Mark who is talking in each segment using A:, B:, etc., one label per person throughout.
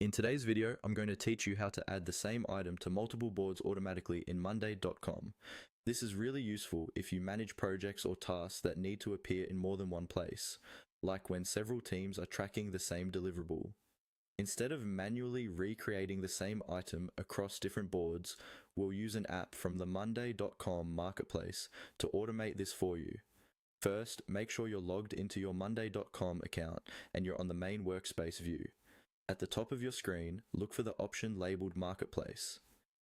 A: In today's video, I'm going to teach you how to add the same item to multiple boards automatically in Monday.com. This is really useful if you manage projects or tasks that need to appear in more than one place, like when several teams are tracking the same deliverable. Instead of manually recreating the same item across different boards, we'll use an app from the Monday.com marketplace to automate this for you. First, make sure you're logged into your Monday.com account and you're on the main workspace view. At the top of your screen, look for the option labeled Marketplace.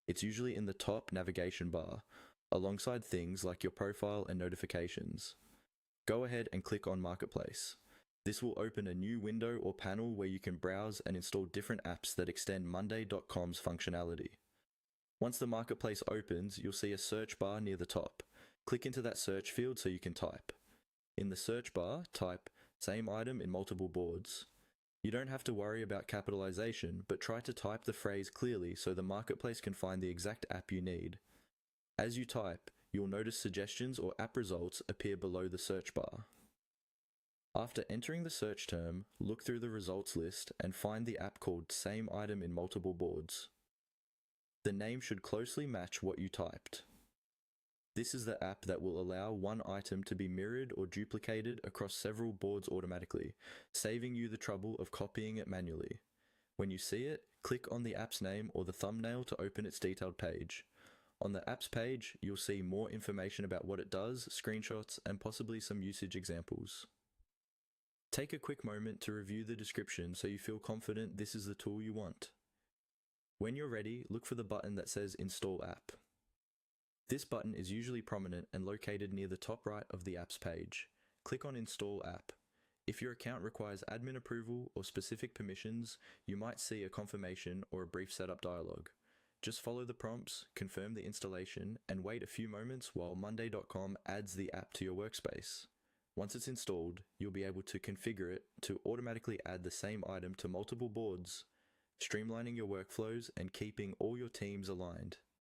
A: It's usually in the top navigation bar, alongside things like your profile and notifications. Go ahead and click on Marketplace. This will open a new window or panel where you can browse and install different apps that extend Monday.com's functionality. Once the Marketplace opens, you'll see a search bar near the top. Click into that search field so you can type. In the search bar, type "same item in multiple boards." You don't have to worry about capitalization, but try to type the phrase clearly so the marketplace can find the exact app you need. As you type, you'll notice suggestions or app results appear below the search bar. After entering the search term, look through the results list and find the app called Same Item in Multiple Boards. The name should closely match what you typed. This is the app that will allow one item to be mirrored or duplicated across several boards automatically, saving you the trouble of copying it manually. When you see it, click on the app's name or the thumbnail to open its detailed page. On the app's page, you'll see more information about what it does, screenshots, and possibly some usage examples. Take a quick moment to review the description so you feel confident this is the tool you want. When you're ready, look for the button that says Install App. This button is usually prominent and located near the top right of the app's page. Click on Install App. If your account requires admin approval or specific permissions, you might see a confirmation or a brief setup dialog. Just follow the prompts, confirm the installation, and wait a few moments while Monday.com adds the app to your workspace. Once it's installed, you'll be able to configure it to automatically add the same item to multiple boards, streamlining your workflows and keeping all your teams aligned.